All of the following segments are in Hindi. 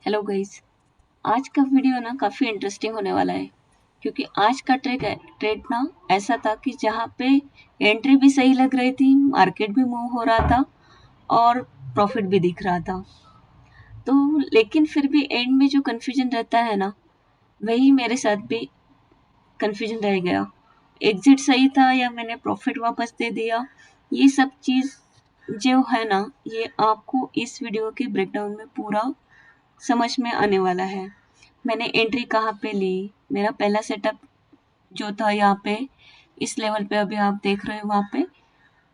Hello guys. आज का वीडियो ना काफ़ी इंटरेस्टिंग होने वाला है क्योंकि आज का ट्रेड ना ऐसा था कि जहाँ पे एंट्री भी सही लग रही थी, मार्केट भी मूव हो रहा था और प्रॉफिट भी दिख रहा था। तो लेकिन फिर भी एंड में जो कन्फ्यूजन रहता है ना, वही मेरे साथ भी कन्फ्यूजन रह गया। एग्जिट सही था या मैंने प्रॉफिट वापस दे दिया, ये सब चीज़ जो है ना, ये आपको इस वीडियो के ब्रेकडाउन में पूरा समझ में आने वाला है। मैंने एंट्री कहाँ पे ली, मेरा पहला सेटअप जो था यहाँ पे इस लेवल पे अभी आप देख रहे हो वहाँ पे,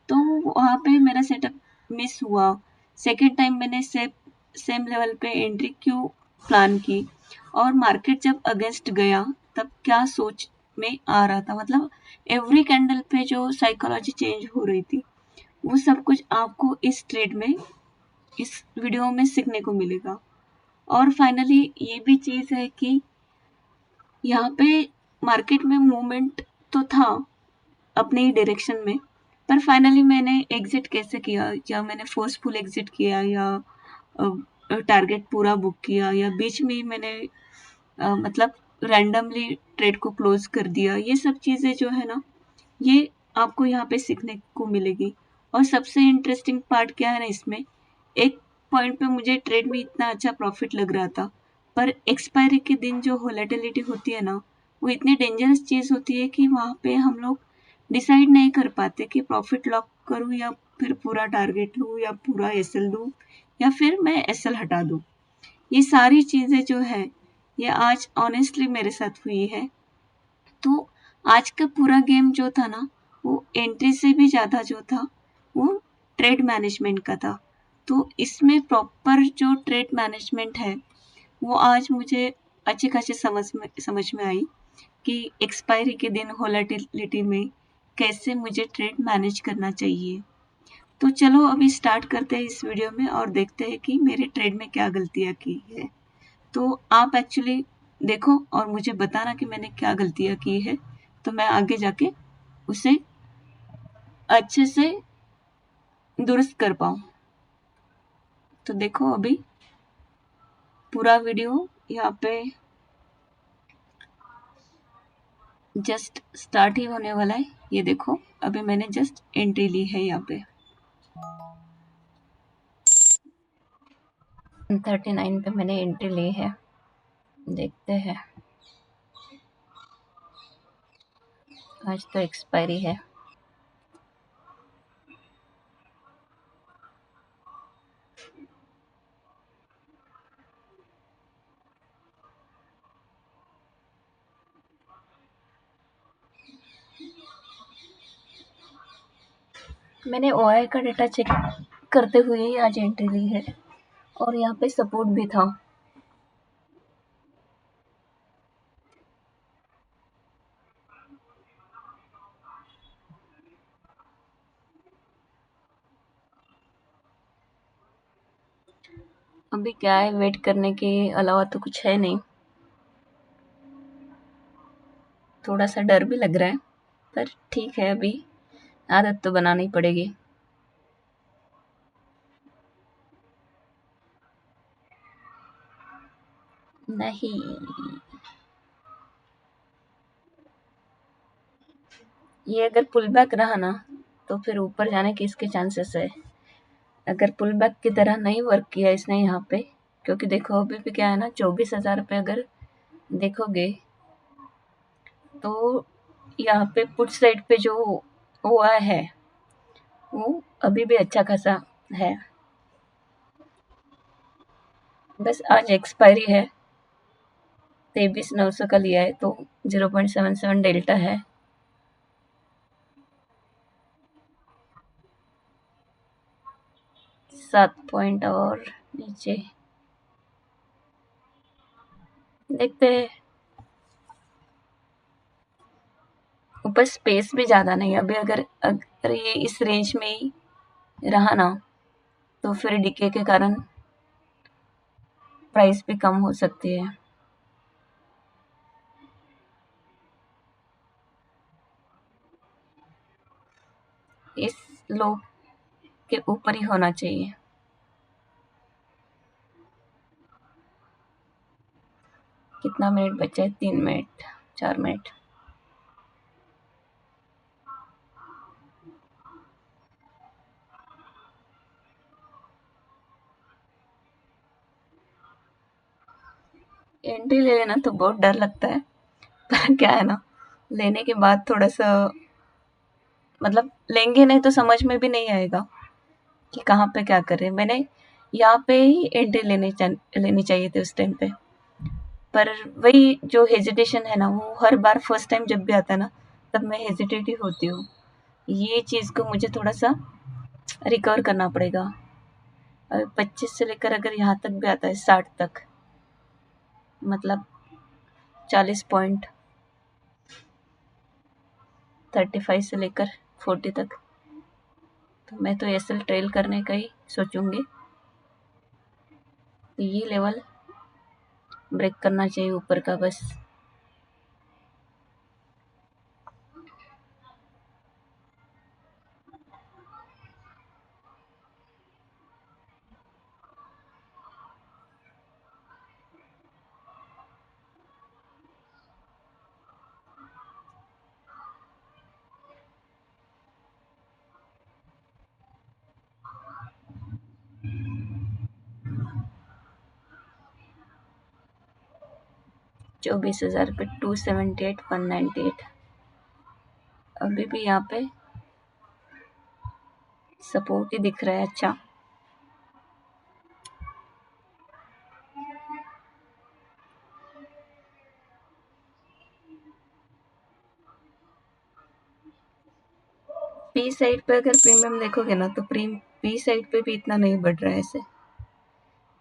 तो वहाँ पे मेरा सेटअप मिस हुआ। सेकंड टाइम मैंने सेम लेवल पे एंट्री क्यों प्लान की और मार्केट जब अगेंस्ट गया तब क्या सोच में आ रहा था, मतलब एवरी कैंडल पे जो साइकोलॉजी चेंज हो रही थी, वो सब कुछ आपको इस ट्रेड में इस वीडियो में सीखने को मिलेगा। और फाइनली ये भी चीज़ है कि यहाँ पे मार्केट में मूवमेंट तो था अपने ही डायरेक्शन में, पर फाइनली मैंने एग्जिट कैसे किया, या मैंने फोर्सफुल एग्जिट किया या टारगेट पूरा बुक किया या बीच में ही मैंने मतलब रैंडमली ट्रेड को क्लोज कर दिया, ये सब चीज़ें जो है ना, ये आपको यहाँ पे सीखने को मिलेगी। और सबसे इंटरेस्टिंग पार्ट क्या है ना इसमें, एक पॉइंट पे मुझे ट्रेड में इतना अच्छा प्रॉफिट लग रहा था, पर एक्सपायरी के दिन जो वोलेटिलिटी होती है ना, वो इतनी डेंजरस चीज़ होती है कि वहाँ पे हम लोग डिसाइड नहीं कर पाते कि प्रॉफिट लॉक करूँ या फिर पूरा टारगेट लूँ या पूरा एसएल लूँ या फिर मैं एसएल हटा दूँ। ये सारी चीज़ें जो है, ये आज ऑनेस्टली मेरे साथ हुई है। तो आज का पूरा गेम जो था ना, वो एंट्री से भी ज़्यादा जो था, वो ट्रेड मैनेजमेंट का था। तो इसमें प्रॉपर जो ट्रेड मैनेजमेंट है, वो आज मुझे अच्छी खासी समझ में आई कि एक्सपायरी के दिन वोलेटिलिटी में कैसे मुझे ट्रेड मैनेज करना चाहिए। तो चलो अभी स्टार्ट करते हैं इस वीडियो में और देखते हैं कि मेरे ट्रेड में क्या गलतियाँ की है। तो आप एक्चुअली देखो और मुझे बताना कि मैंने क्या गलतियाँ की है, तो मैं आगे जाके उसे अच्छे से दुरुस्त कर पाऊँ। तो देखो अभी पूरा वीडियो यहाँ पे जस्ट स्टार्ट ही होने वाला है। ये देखो अभी मैंने जस्ट एंट्री ली है यहाँ पे 39 पे मैंने एंट्री ली है। देखते हैं, आज तो एक्सपायरी है। मैंने ओआई का डेटा चेक करते हुए ही आज एंट्री ली है और यहाँ पे सपोर्ट भी था। अभी क्या है, वेट करने के अलावा तो कुछ है नहीं। थोड़ा सा डर भी लग रहा है, पर ठीक है, अभी आदत तो बनानी पड़ेगी। नहीं, ये अगर पुल बैक रहा ना, तो फिर ऊपर जाने के इसके चांसेस है। अगर पुल बैक की तरह नहीं वर्क किया इसने यहाँ पे, क्योंकि देखो अभी भी क्या है ना, 24,000 पे अगर देखोगे तो यहाँ पे पुट साइड पे जो हुआ है, वो अभी भी अच्छा खासा है। बस आज एक्सपायरी है, 23,900 का लिया है तो 0.77 डेल्टा है। 7 पॉइंट और नीचे देखते हैं। ऊपर स्पेस भी ज़्यादा नहीं है अभी, अगर ये इस रेंज में ही रहा ना, तो फिर डीके के कारण प्राइस भी कम हो सकती है। इस लो के ऊपर ही होना चाहिए। कितना मिनट बचा है? 3 मिनट, 4 मिनट। एंट्री ले लेना तो बहुत डर लगता है, पर क्या है ना, लेने के बाद थोड़ा सा मतलब लेंगे नहीं तो समझ में भी नहीं आएगा कि कहाँ पे क्या कर रहे हैं। मैंने यहाँ पे ही एंट्री लेनी चाहिए थी उस टाइम पे, पर वही जो हेजिटेशन है ना, वो हर बार फर्स्ट टाइम जब भी आता है ना, तब मैं हेजिटेट ही होती हूँ। ये चीज़ को मुझे थोड़ा सा रिकवर करना पड़ेगा। 25 से लेकर अगर यहाँ तक भी आता है 60 तक, मतलब 40 पॉइंट, 35 से लेकर 40 तक, तो मैं तो एसएल ट्रेल करने का ही सोचूंगी। तो ये लेवल ब्रेक करना चाहिए ऊपर का बस। $24,000 पे 278, 198, अभी भी यहाँ पे सपोर्ट ही दिख रहा है। अच्छा, पी साइड पे अगर प्रीमियम देखोगे ना, तो पी साइड पे भी इतना नहीं बढ़ रहा है ऐसे।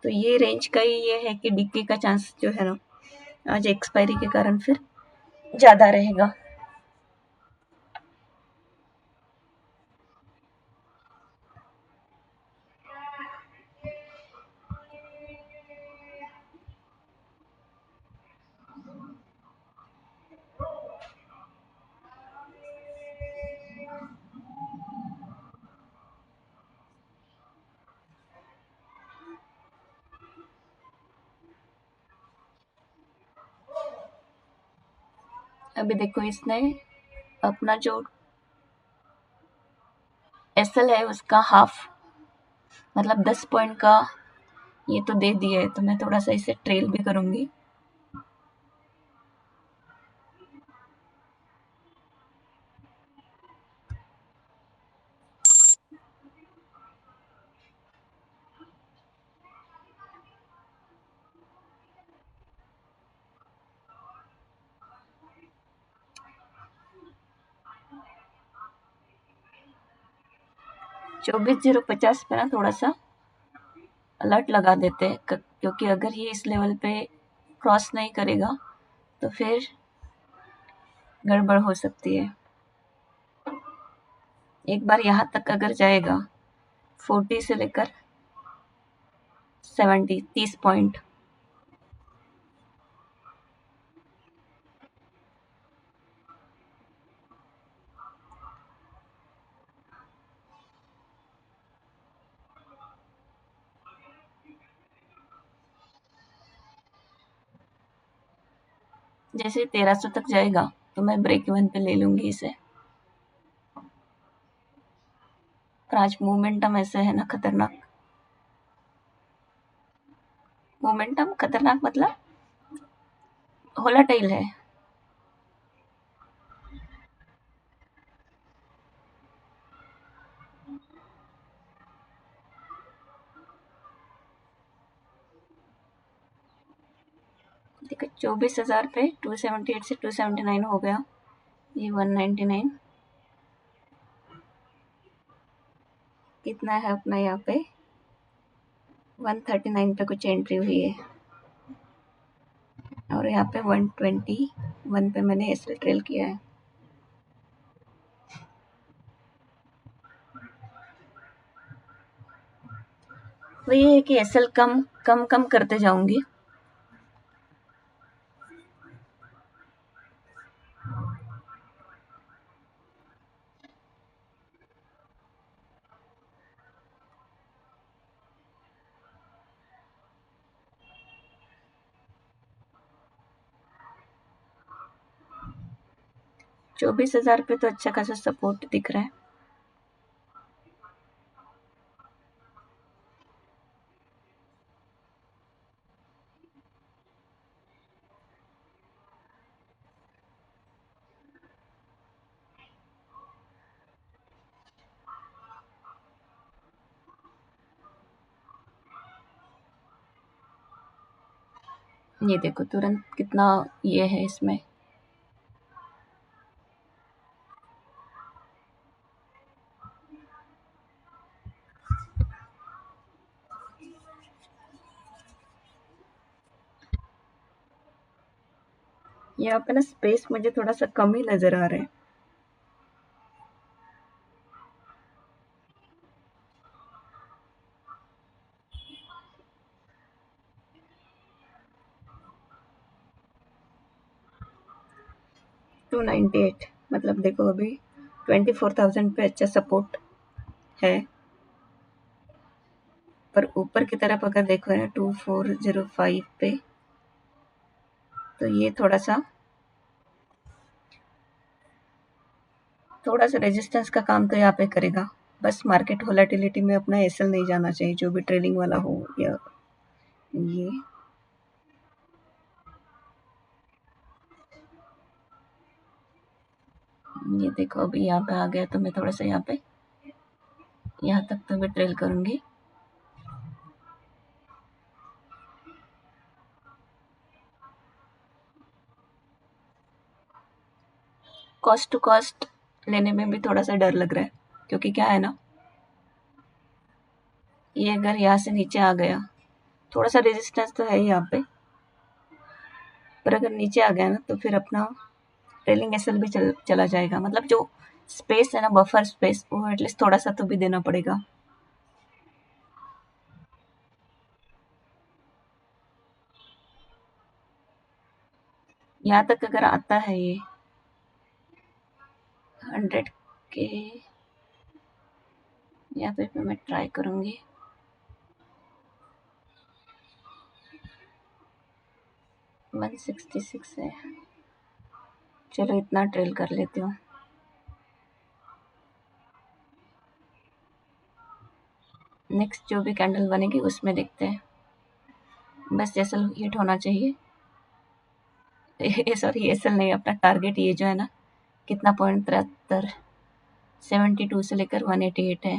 तो ये रेंज का ही ये है कि डिक्की का चांस जो है ना, आज एक्सपायरी के कारण फिर ज़्यादा रहेगा। अभी देखो, इसने अपना जो एसएल है उसका हाफ, मतलब 10 पॉइंट का ये तो दे दिया है, तो मैं थोड़ा सा इसे ट्रेल भी करूंगी। $24,050 पे ना थोड़ा सा अलर्ट लगा देते हैं, क्योंकि अगर ये इस लेवल पे क्रॉस नहीं करेगा तो फिर गड़बड़ हो सकती है। एक बार यहाँ तक अगर जाएगा, 40 से लेकर 70, 30 पॉइंट, जैसे 1300 तक जाएगा तो मैं ब्रेक इवन पे ले लूंगी इसे। पर आज मोमेंटम ऐसे है ना खतरनाक, मोमेंटम खतरनाक मतलब वोलेटाइल है। देखो, 24,000 पे 278 से 279 हो गया, ये 199 कितना है अपना यहाँ पे, 139 पे कुछ एंट्री हुई है, और यहाँ पे 121 पे मैंने एसएल ट्रेल किया है। वो ये है कि एसएल कम कम कम करते जाऊंगी। 24,000 पे तो अच्छा खासा सपोर्ट दिख रहा है। ये देखो तुरंत कितना ये है इसमें। यहाँ पे ना स्पेस मुझे थोड़ा सा कम ही नजर आ रहा है। टू 98 मतलब देखो अभी 24,000 पे अच्छा सपोर्ट है, पर ऊपर की तरफ अगर देखो ना 2405 पे, तो ये थोड़ा सा रेजिस्टेंस का काम तो यहाँ पे करेगा। बस मार्केट वोलेटिलिटी में अपना एसएल नहीं जाना चाहिए, जो भी ट्रेडिंग वाला हो या ये। ये देखो अभी यहाँ पे आ गया, तो मैं थोड़ा सा यहाँ पे यहाँ तक तो मैं ट्रेल करूंगी। कॉस्ट टू कॉस्ट लेने में भी थोड़ा सा डर लग रहा है, क्योंकि क्या है ना, ये अगर यहाँ से नीचे आ गया, थोड़ा सा रेजिस्टेंस तो है यहाँ पे, पर अगर नीचे आ गया ना तो फिर अपना ट्रेलिंग एसएल भी चला जाएगा। मतलब जो स्पेस है ना, बफर स्पेस, वो एटलीस्ट थोड़ा सा तो भी देना पड़ेगा। यहाँ तक अगर आता है ये 100 के, या फिर मैं ट्राई करूंगी। वन 166 है, चलो इतना ट्रेल कर लेती हूँ। नेक्स्ट जो भी कैंडल बनेगी उसमें देखते हैं। बस एसएल हिट होना चाहिए। सॉरी एसएल नहीं, अपना टारगेट ये जो है ना, कितना 0.73, 72 से लेकर 188 है।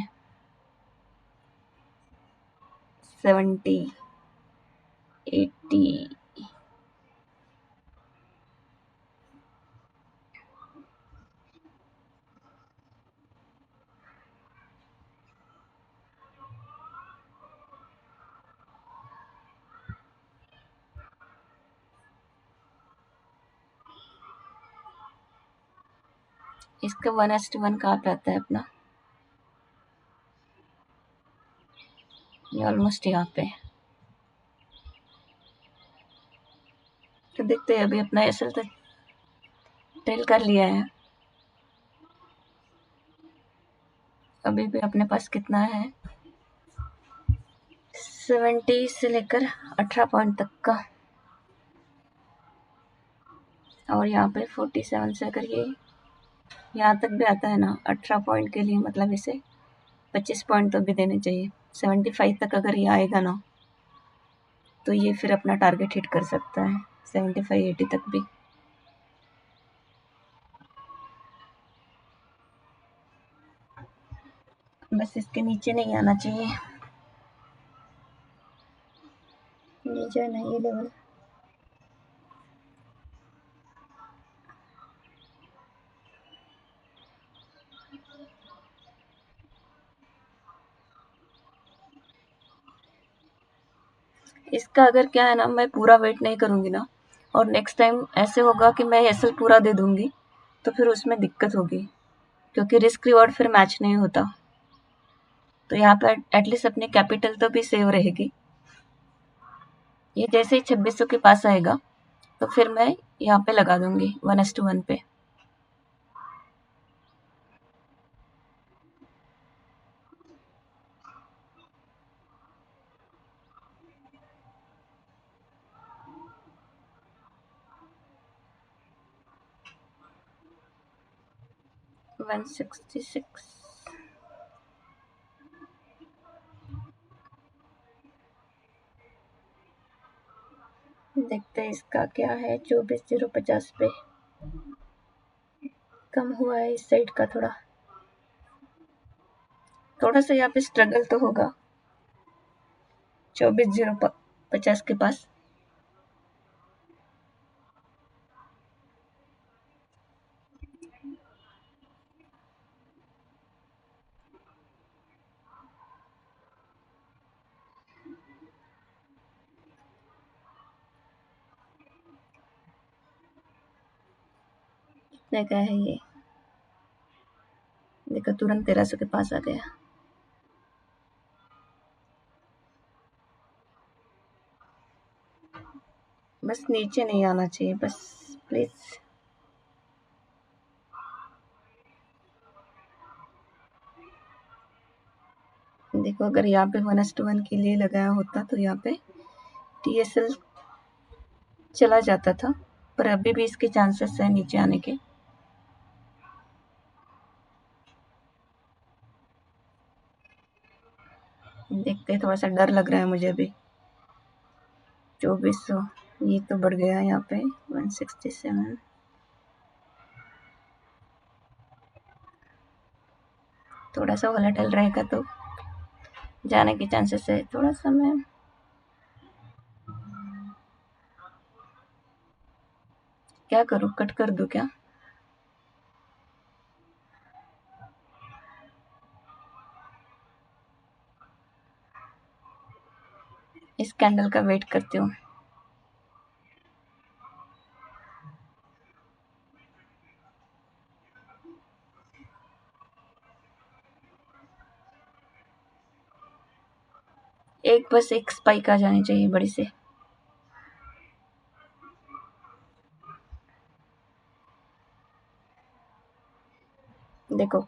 70, 80, इसका 1:1 कहाँ पे आता है अपना, ये ऑलमोस्ट यहाँ पे। तो देखते हैं, अभी अपना एसएल तो ट्रेल कर लिया है। अभी भी अपने पास कितना है, 70 से लेकर 18 पॉइंट तक का, और यहाँ पे 47 से अगर ये यहाँ तक भी आता है ना 18 पॉइंट के लिए, मतलब इसे 25 पॉइंट तो भी देने चाहिए। 75 तक अगर ये आएगा ना, तो ये फिर अपना टारगेट हिट कर सकता है, 75-80 तक भी। बस इसके नीचे नहीं आना चाहिए, नीचे है ना ये लेवल। इसका अगर क्या है ना, मैं पूरा वेट नहीं करूंगी ना, और नेक्स्ट टाइम ऐसे होगा कि मैं एसएल पूरा दे दूंगी, तो फिर उसमें दिक्कत होगी, क्योंकि रिस्क रिवॉर्ड फिर मैच नहीं होता। तो यहाँ पर एटलीस्ट अपनी कैपिटल तो भी सेव रहेगी। ये जैसे ही 2600 के पास आएगा, तो फिर मैं यहाँ पे लगा दूंगी 1:1 पे। 166। देखते हैं इसका क्या है। 24,050 पे कम हुआ है इस साइड का। थोड़ा सा यहाँ पे स्ट्रगल तो होगा 24,050 के पास। कितने का है ये? देखो तुरंत 1300 के पास आ गया। बस नीचे नहीं आना चाहिए, बस प्लीज। देखो अगर यहाँ पे 1:1 के लिए लगाया होता तो यहाँ पे TSL चला जाता था, पर अभी भी इसके चांसेस है नीचे आने के। देखते हैं, थोड़ा सा डर लग रहा है मुझे अभी। 2400 ये तो बढ़ गया यहाँ पे 167। थोड़ा सा वोलेटाइल रहेगा तो जाने के चांसेस है। थोड़ा सा मैं क्या करूँ, कट कर दूँ क्या? इस कैंडल का वेट करती हूँ। बस एक स्पाइक आ जानी चाहिए बड़ी से। देखो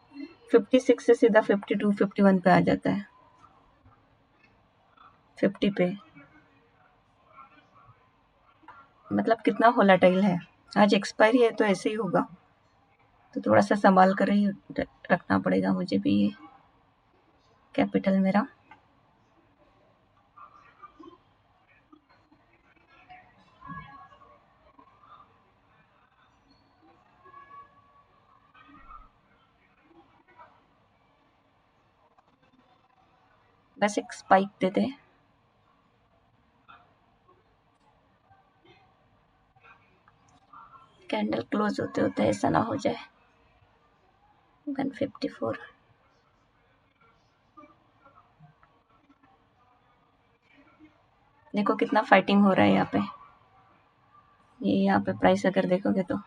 56 से सीधा 52 51 पे आ जाता है। 50 पे मतलब कितना वोलेटाइल है। आज एक्सपायरी है तो ऐसे ही होगा, तो थोड़ा सा संभाल कर ही रखना पड़ेगा मुझे भी ये कैपिटल मेरा। बस एक स्पाइक दे दे। कैंडल क्लोज होते होते ऐसा ना हो जाए। 154। देखो कितना फाइटिंग हो रहा है यहाँ पे। ये यहाँ पे प्राइस अगर देखोगे तो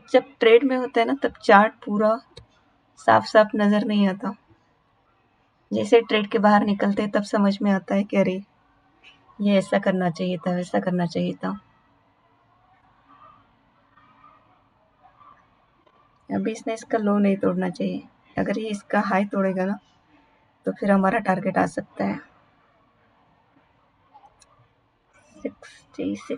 जब ट्रेड में होता है ना तब चार्ट पूरा साफ साफ नजर नहीं आता। जैसे ट्रेड के बाहर निकलते हैं तब समझ में आता है कि अरे ये ऐसा करना चाहिए था, वैसा करना चाहिए था। अभी इसने इसका लो नहीं तोड़ना चाहिए। अगर ये इसका हाई तोड़ेगा ना तो फिर हमारा टारगेट आ सकता है 66।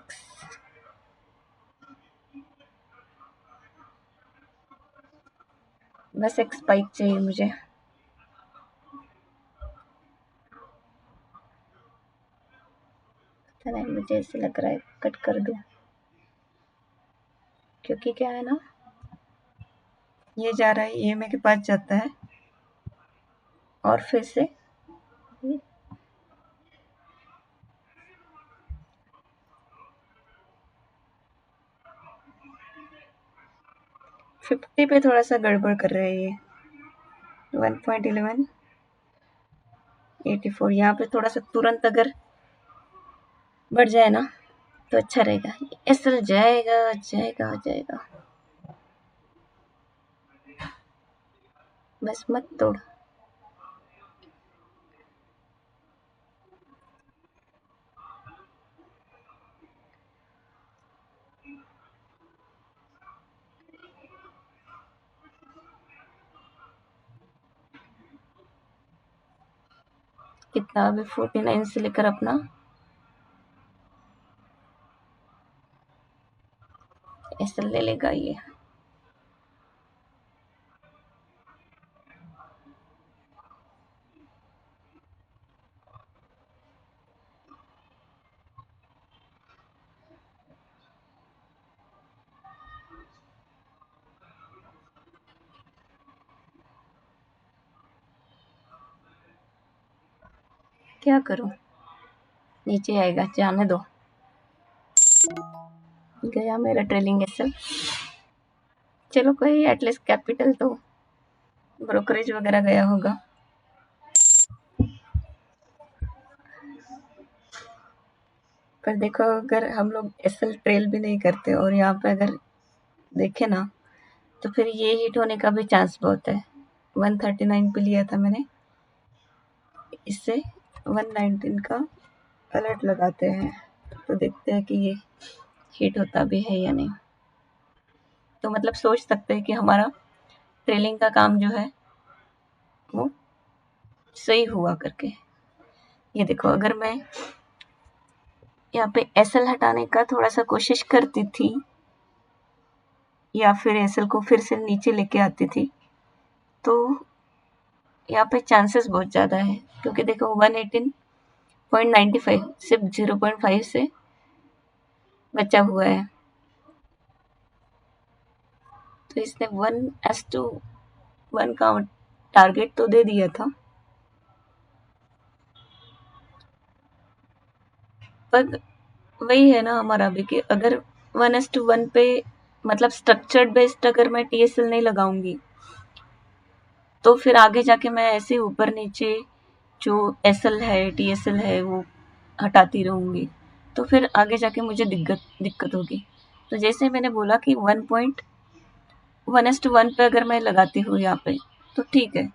बस एक स्पाइक चाहिए मुझे। पता नहीं, मुझे ऐसे लग रहा है कट कर दूं, क्योंकि क्या है ना, ये जा रहा है EMA के पास जाता है और फिर से 50 पे थोड़ा सा गड़बड़ कर रहा है ये। 1.1184 यहाँ पे थोड़ा सा तुरंत अगर बढ़ जाए ना तो अच्छा रहेगा। SL जाएगा जाएगा जाएगा, बस मत तोड़। कितना अभी 49 से लेकर अपना ऐसा ले लेगा ये। क्या करूं, नीचे आएगा, जाने दो। गया मेरा ट्रेलिंग एसएल। चलो कोई एटलीस्ट कैपिटल तो ब्रोकरेज वगैरह गया होगा। पर देखो अगर हम लोग एसएल ट्रेल भी नहीं करते और यहाँ पे अगर देखे ना तो फिर ये हिट होने का भी चांस बहुत है। 139 पे लिया था मैंने, इससे 119 का अलर्ट लगाते हैं तो देखते हैं कि ये हिट होता भी है या नहीं। तो मतलब सोच सकते हैं कि हमारा ट्रेलिंग का काम जो है वो सही हुआ करके। ये देखो अगर मैं यहाँ पे एसएल हटाने का थोड़ा सा कोशिश करती थी या फिर एसएल को फिर से नीचे लेके आती थी तो यहाँ पे चांसेस बहुत ज़्यादा है, क्योंकि देखो 118.95 सिर्फ 0.5 से बचा हुआ है। तो इसने 1:1 का टारगेट तो दे दिया था, पर वही है ना हमारा भी कि अगर 1:1 पे मतलब स्ट्रक्चर्ड बेस्ड अगर मैं टीएसएल नहीं लगाऊंगी तो फिर आगे जाके मैं ऐसे ऊपर नीचे जो एसएल है टीएसएल है वो हटाती रहूंगी, तो फिर आगे जाके मुझे दिक्कत होगी। तो जैसे मैंने बोला कि 1:1 पे अगर मैं लगाती हूँ यहाँ पे तो ठीक है।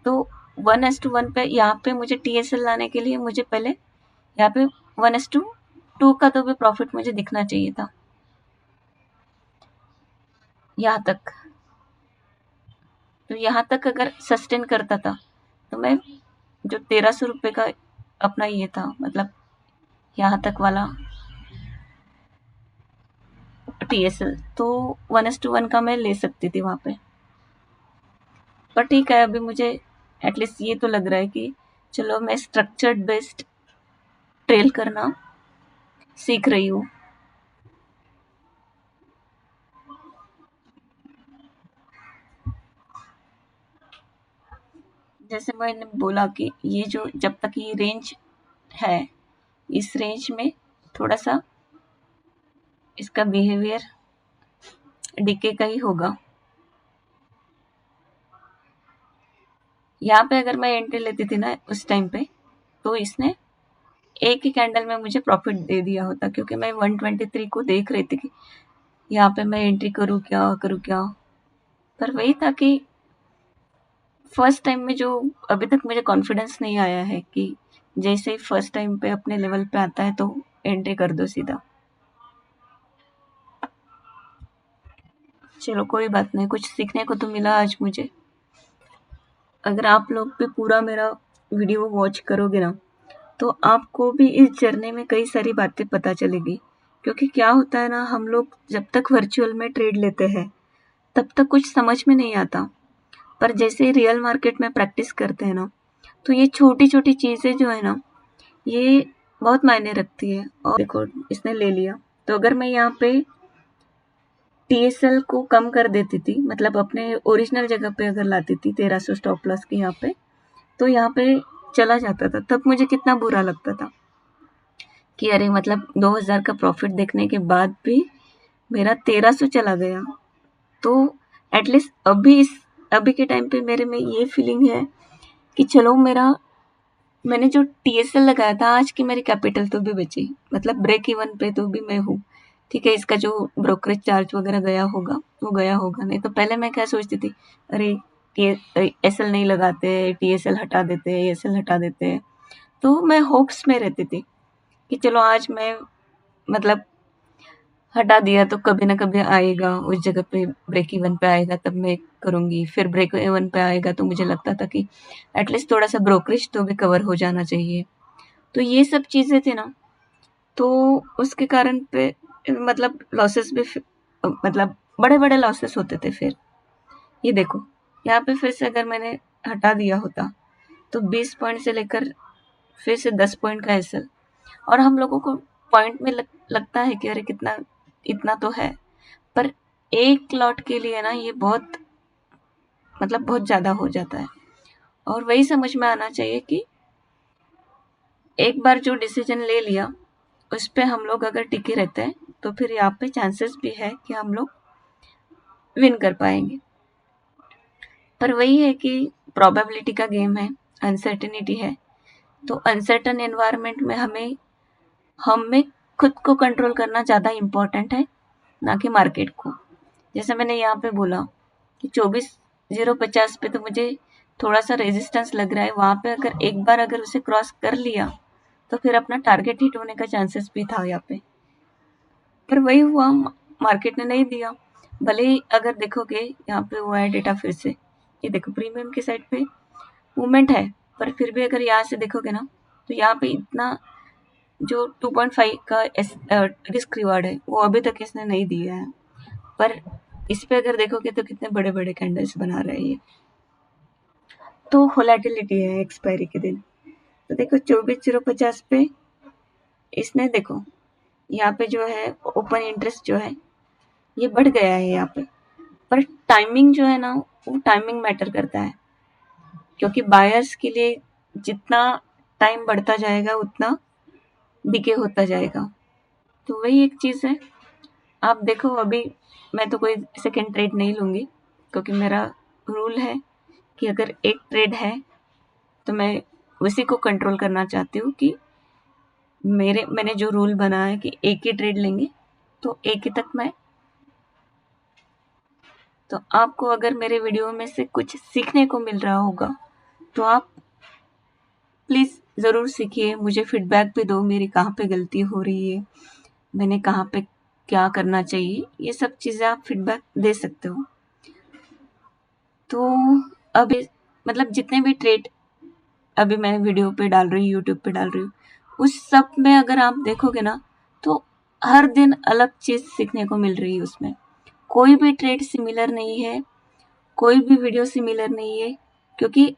तो 1:1 पे यहाँ पे मुझे टीएसएल लाने के लिए मुझे पहले यहाँ पे 1:2 का तो भी प्रॉफिट मुझे दिखना चाहिए था यहाँ तक। तो यहाँ तक अगर सस्टेन करता था तो मैं जो 1300 रुपये का अपना ये था मतलब यहाँ तक वाला टीएसएल, तो 1:1 का मैं ले सकती थी वहाँ पे। पर ठीक है, अभी मुझे एटलीस्ट ये तो लग रहा है कि चलो मैं स्ट्रक्चर्ड बेस्ड ट्रेल करना सीख रही हूँ। जैसे मैंने बोला कि ये जो जब तक ये रेंज है इस रेंज में थोड़ा सा इसका बिहेवियर डीके का ही होगा। यहाँ पे अगर मैं एंट्री लेती थी ना उस टाइम पे तो इसने एक ही कैंडल में मुझे प्रॉफिट दे दिया होता, क्योंकि मैं 123 को देख रही थी कि यहाँ पे मैं एंट्री करूँ क्या। पर वही था कि फर्स्ट टाइम में जो अभी तक मुझे कॉन्फिडेंस नहीं आया है कि जैसे ही फर्स्ट टाइम पे अपने लेवल पे आता है तो एंट्री कर दो सीधा। चलो कोई बात नहीं, कुछ सीखने को तो मिला आज मुझे। अगर आप लोग भी पूरा मेरा वीडियो वॉच करोगे ना तो आपको भी इस जर्नी में कई सारी बातें पता चलेगी। क्योंकि क्या होता है ना, हम लोग जब तक वर्चुअल में ट्रेड लेते हैं तब तक कुछ समझ में नहीं आता, पर जैसे रियल मार्केट में प्रैक्टिस करते हैं ना तो ये छोटी छोटी चीज़ें जो है ना ये बहुत मायने रखती है। और देखो इसने ले लिया, तो अगर मैं यहाँ पे टीएसएल को कम कर देती थी मतलब अपने ओरिजिनल जगह पे अगर लाती थी 1300 स्टॉप लॉस के यहाँ पे, तो यहाँ पे चला जाता था, तब मुझे कितना बुरा लगता था कि अरे मतलब 2000 का प्रॉफिट देखने के बाद भी मेरा 1300 चला गया। तो एटलीस्ट अभी के टाइम पे मेरे में ये फीलिंग है कि चलो मैंने जो टीएसएल लगाया था आज की मेरी कैपिटल तो भी बची, मतलब ब्रेक इवन पे तो भी मैं हूँ। ठीक है, इसका जो ब्रोकरेज चार्ज वगैरह गया होगा वो गया होगा, नहीं तो पहले मैं क्या सोचती थी, अरे एसएल नहीं लगाते, टीएसएल हटा देते, एसएल हटा देते। तो मैं होप्स में रहती थी कि चलो आज मैं मतलब हटा दिया तो कभी ना कभी आएगा, उस जगह पे ब्रेक इवन पे आएगा तब मैं करूँगी। फिर ब्रेक इवन पे आएगा तो मुझे लगता था कि एटलीस्ट थोड़ा-सा ब्रोकरेज तो भी कवर हो जाना चाहिए। तो ये सब चीज़ें थी ना, तो उसके कारण पे मतलब लॉसेस भी मतलब बड़े-बड़े लॉसेस होते थे फिर। ये देखो, यहाँ पे फिर से अगर मैंने हटा दिया होता, तो 20 पॉइंट से लेकर फिर से 10 पॉइंट का एसएल, और हम लोगों को पॉइंट में लगता है कि अरे कितना, इतना तो है, पर एक लॉट के लिए ना ये बहुत मतलब बहुत ज़्यादा हो जाता है। और वही समझ में आना चाहिए कि एक बार जो डिसीजन ले लिया उस पे हम लोग अगर टिके रहते हैं तो फिर यहाँ पे चांसेस भी है कि हम लोग विन कर पाएंगे। पर वही है कि प्रोबेबिलिटी का गेम है, अनसर्टेनिटी है, तो अनसर्टन एनवायरनमेंट में हमें खुद को कंट्रोल करना ज़्यादा इम्पोर्टेंट है, ना कि मार्केट को। जैसे मैंने यहाँ पे बोला कि 24,050 पे तो मुझे थोड़ा सा रेजिस्टेंस लग रहा है, वहाँ पे अगर एक बार अगर उसे क्रॉस कर लिया तो फिर अपना टारगेट हिट होने का चांसेस भी था यहाँ पे। पर वही हुआ, मार्केट ने नहीं दिया। भले ही अगर देखोगे यहाँ पे हुआ है डेटा फिर से, ये देखो प्रीमियम की साइड पे मूवमेंट है, पर फिर भी अगर यहाँ से देखोगे ना तो यहाँ पे इतना जो 2.5 का रिस्क रिवार्ड है वो अभी तक इसने नहीं दिया है। पर इस पे अगर देखोगे तो कितने बड़े बड़े कैंडल्स बना रहे हैं ये। तो वोलेटिलिटी है एक्सपायरी के दिन। तो देखो 24,050 पे इसने देखो यहाँ पे जो है ओपन इंटरेस्ट जो है ये बढ़ गया है यहाँ पे। पर टाइमिंग जो है ना, वो टाइमिंग मैटर करता है, क्योंकि बायर्स के लिए जितना टाइम बढ़ता जाएगा उतना डिके होता जाएगा। तो वही एक चीज़ है। आप देखो अभी मैं तो कोई सेकेंड ट्रेड नहीं लूँगी, क्योंकि मेरा रूल है कि अगर एक ट्रेड है तो मैं उसी को कंट्रोल करना चाहती हूँ कि मैंने जो रूल बनाया है कि एक ही ट्रेड लेंगे तो एक ही तक मैं। तो आपको अगर मेरे वीडियो में से कुछ सीखने को मिल रहा होगा तो आप प्लीज़ ज़रूर सीखिए, मुझे फीडबैक भी दो मेरी कहाँ पे गलती हो रही है, मैंने कहाँ पे क्या करना चाहिए, ये सब चीज़ें आप फीडबैक दे सकते हो। तो अब मतलब जितने भी ट्रेड अभी मैं वीडियो पे डाल रही हूँ, यूट्यूब पे डाल रही हूँ, उस सब में अगर आप देखोगे ना तो हर दिन अलग चीज़ सीखने को मिल रही है उसमें। कोई भी ट्रेड सिमिलर नहीं है, कोई भी वीडियो सिमिलर नहीं है, क्योंकि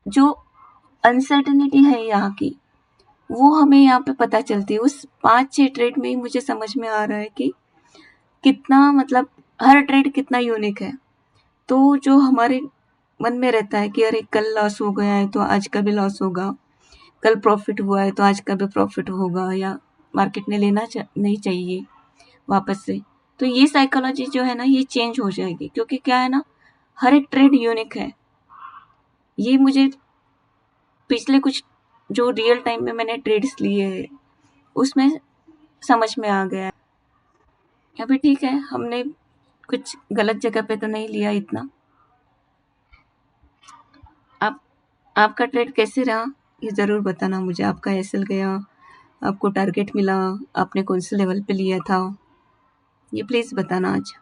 जो अनसर्टेनिटी है यहाँ की वो हमें यहाँ पे पता चलती है। उस 5-6 ट्रेड में ही मुझे समझ में आ रहा है कि कितना मतलब हर ट्रेड कितना यूनिक है। तो जो हमारे मन में रहता है कि अरे कल लॉस हो गया है तो आज का भी लॉस होगा, कल प्रॉफिट हुआ है तो आज का भी प्रॉफिट होगा, या मार्केट ने लेना नहीं चाहिए वापस से। तो ये साइकोलॉजी जो है ना ये चेंज हो जाएगी, क्योंकि क्या है ना, हर एक ट्रेड यूनिक है। ये मुझे पिछले कुछ जो रियल टाइम में मैंने ट्रेड्स लिए हैं उसमें समझ में आ गया है। अभी ठीक है, हमने कुछ गलत जगह पे तो नहीं लिया इतना। आप आपका ट्रेड कैसे रहा ये ज़रूर बताना मुझे। आपका एसएल गया, आपको टारगेट मिला, आपने कौन से लेवल पे लिया था, ये प्लीज़ बताना आज।